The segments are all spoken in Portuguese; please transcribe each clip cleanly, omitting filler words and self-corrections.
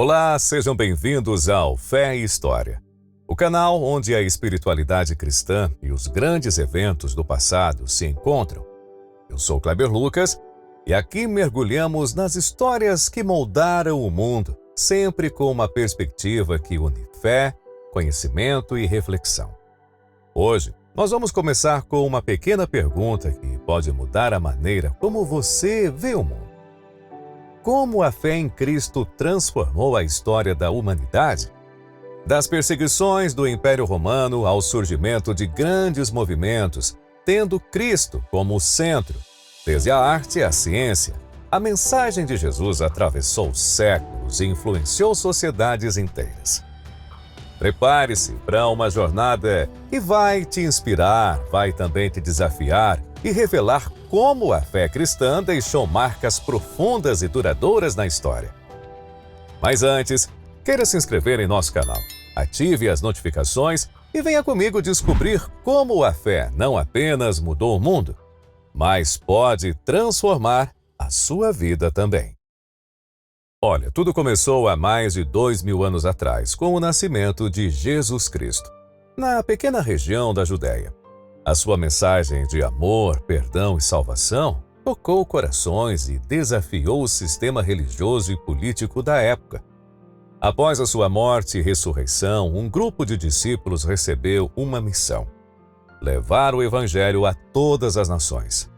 Olá, sejam bem-vindos ao Fé e História, o canal onde a espiritualidade cristã e os grandes eventos do passado se encontram. Eu sou Kleber Lucas e aqui mergulhamos nas histórias que moldaram o mundo, sempre com uma perspectiva que une fé, conhecimento e reflexão. Hoje, nós vamos começar com uma pequena pergunta que pode mudar a maneira como você vê o mundo. Como a fé em Cristo transformou a história da humanidade? Das perseguições do Império Romano ao surgimento de grandes movimentos, tendo Cristo como centro, desde a arte à ciência, a mensagem de Jesus atravessou séculos e influenciou sociedades inteiras. Prepare-se para uma jornada que vai te inspirar, vai também te desafiar e revelar como a fé cristã deixou marcas profundas e duradouras na história. Mas antes, queira se inscrever em nosso canal, ative as notificações e venha comigo descobrir como a fé não apenas mudou o mundo, mas pode transformar a sua vida também. Olha, tudo começou há mais de 2000 anos atrás, com o nascimento de Jesus Cristo, na pequena região da Judéia. A sua mensagem de amor, perdão e salvação tocou corações e desafiou o sistema religioso e político da época. Após a sua morte e ressurreição, um grupo de discípulos recebeu uma missão: levar o Evangelho a todas as nações.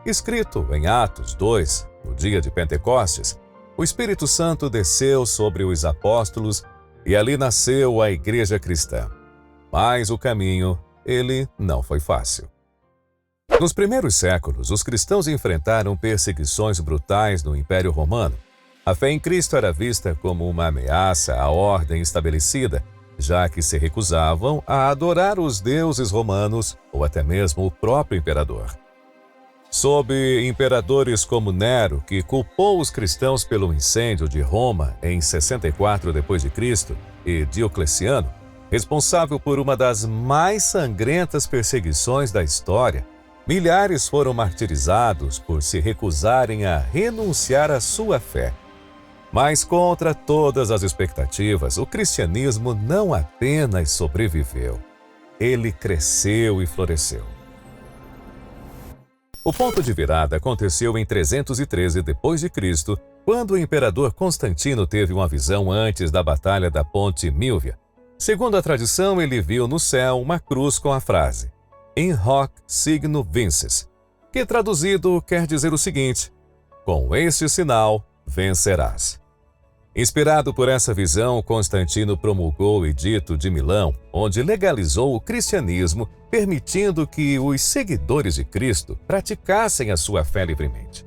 Escrito em Atos 2, no dia de Pentecostes, o Espírito Santo desceu sobre os apóstolos e ali nasceu a Igreja Cristã. Mas o caminho, ele não foi fácil. Nos primeiros séculos, os cristãos enfrentaram perseguições brutais no Império Romano. A fé em Cristo era vista como uma ameaça à ordem estabelecida, já que se recusavam a adorar os deuses romanos ou até mesmo o próprio imperador. Sob imperadores como Nero, que culpou os cristãos pelo incêndio de Roma em 64 d.C., e Diocleciano, responsável por uma das mais sangrentas perseguições da história, milhares foram martirizados por se recusarem a renunciar à sua fé. Mas contra todas as expectativas, o cristianismo não apenas sobreviveu, ele cresceu e floresceu. O ponto de virada aconteceu em 313 d.C., quando o imperador Constantino teve uma visão antes da Batalha da Ponte Milvia. Segundo a tradição, ele viu no céu uma cruz com a frase In hoc signo vinces, que traduzido quer dizer o seguinte: com este sinal vencerás. Inspirado por essa visão, Constantino promulgou o Edito de Milão, onde legalizou o cristianismo, permitindo que os seguidores de Cristo praticassem a sua fé livremente.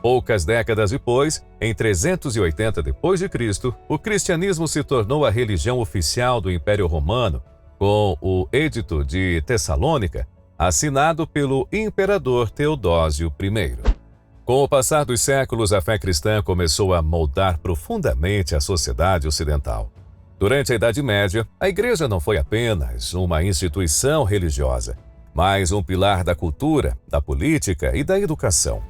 Poucas décadas depois, em 380 d.C., o cristianismo se tornou a religião oficial do Império Romano, com o Edito de Tessalônica, assinado pelo imperador Teodósio I. Com o passar dos séculos, a fé cristã começou a moldar profundamente a sociedade ocidental. Durante a Idade Média, a Igreja não foi apenas uma instituição religiosa, mas um pilar da cultura, da política e da educação.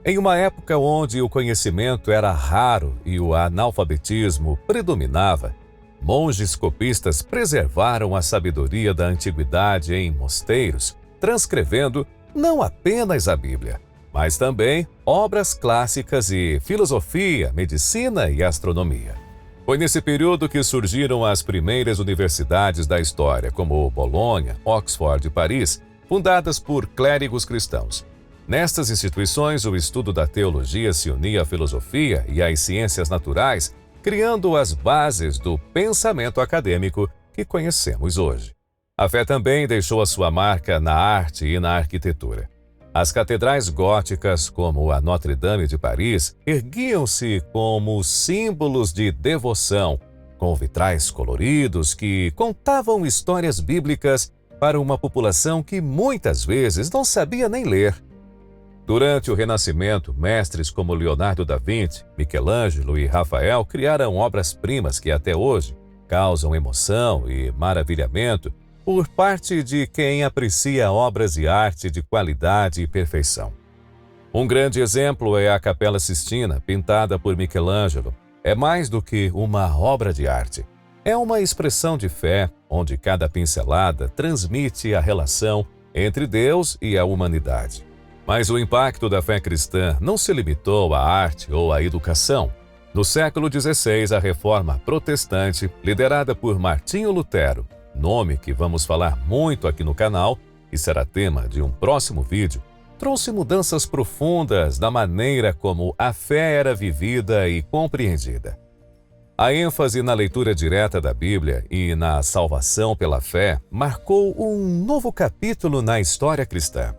Em uma época onde o conhecimento era raro e o analfabetismo predominava, monges copistas preservaram a sabedoria da antiguidade em mosteiros, transcrevendo não apenas a Bíblia, mas também obras clássicas e filosofia, medicina e astronomia. Foi nesse período que surgiram as primeiras universidades da história, como Bolonha, Oxford e Paris, fundadas por clérigos cristãos. Nestas instituições, o estudo da teologia se unia à filosofia e às ciências naturais, criando as bases do pensamento acadêmico que conhecemos hoje. A fé também deixou a sua marca na arte e na arquitetura. As catedrais góticas, como a Notre-Dame de Paris, erguiam-se como símbolos de devoção, com vitrais coloridos que contavam histórias bíblicas para uma população que muitas vezes não sabia nem ler. Durante o Renascimento, mestres como Leonardo da Vinci, Michelangelo e Rafael criaram obras-primas que até hoje causam emoção e maravilhamento por parte de quem aprecia obras de arte de qualidade e perfeição. Um grande exemplo é a Capela Sistina, pintada por Michelangelo. é mais do que uma obra de arte. É uma expressão de fé, onde cada pincelada transmite a relação entre Deus e a humanidade. Mas o impacto da fé cristã não se limitou à arte ou à educação. No século XVI, a Reforma Protestante, liderada por Martinho Lutero, nome que vamos falar muito aqui no canal e será tema de um próximo vídeo, trouxe mudanças profundas na maneira como a fé era vivida e compreendida. A ênfase na leitura direta da Bíblia e na salvação pela fé marcou um novo capítulo na história cristã,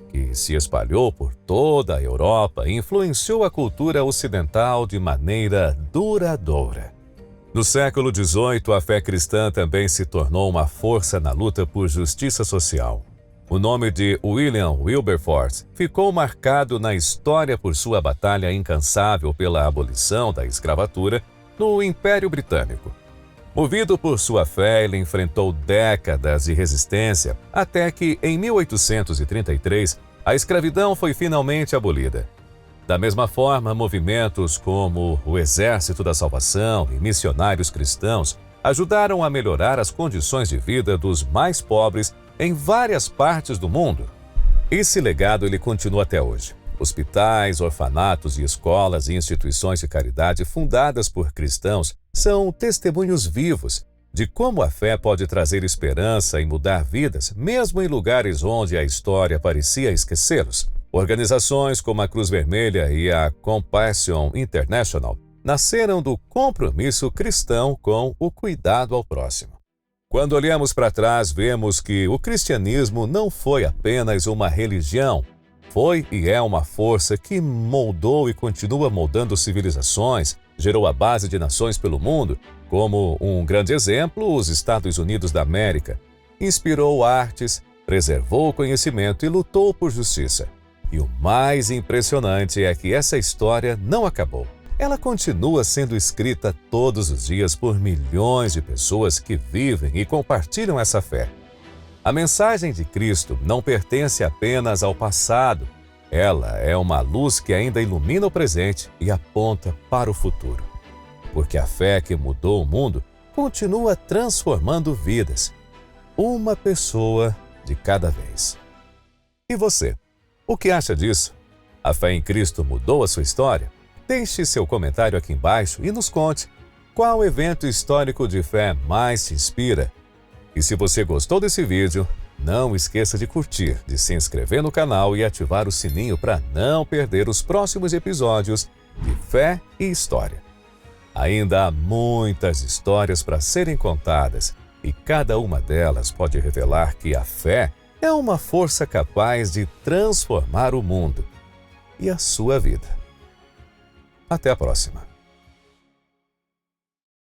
que se espalhou por toda a Europa e influenciou a cultura ocidental de maneira duradoura. No século XVIII, a fé cristã também se tornou uma força na luta por justiça social. O nome de William Wilberforce ficou marcado na história por sua batalha incansável pela abolição da escravatura no Império Britânico. Movido por sua fé, ele enfrentou décadas de resistência até que, em 1833, a escravidão foi finalmente abolida. Da mesma forma, movimentos como o Exército da Salvação e missionários cristãos ajudaram a melhorar as condições de vida dos mais pobres em várias partes do mundo. Esse legado ele continua até hoje. Hospitais, orfanatos e escolas e instituições de caridade fundadas por cristãos são testemunhos vivos de como a fé pode trazer esperança e mudar vidas, mesmo em lugares onde a história parecia esquecê-los. Organizações como a Cruz Vermelha e a Compassion International nasceram do compromisso cristão com o cuidado ao próximo. Quando olhamos para trás, vemos que o cristianismo não foi apenas uma religião, foi e é uma força que moldou e continua moldando civilizações, gerou a base de nações pelo mundo, como um grande exemplo, os Estados Unidos da América. Inspirou artes, preservou o conhecimento e lutou por justiça. E o mais impressionante é que essa história não acabou. Ela continua sendo escrita todos os dias por milhões de pessoas que vivem e compartilham essa fé. A mensagem de Cristo não pertence apenas ao passado. Ela é uma luz que ainda ilumina o presente e aponta para o futuro. Porque a fé que mudou o mundo continua transformando vidas. Uma pessoa de cada vez. E você? O que acha disso? A fé em Cristo mudou a sua história? Deixe seu comentário aqui embaixo e nos conte qual evento histórico de fé mais te inspira. E se você gostou desse vídeo, não esqueça de curtir, de se inscrever no canal e ativar o sininho para não perder os próximos episódios de Fé e História. Ainda há muitas histórias para serem contadas e cada uma delas pode revelar que a fé é uma força capaz de transformar o mundo e a sua vida. Até a próxima.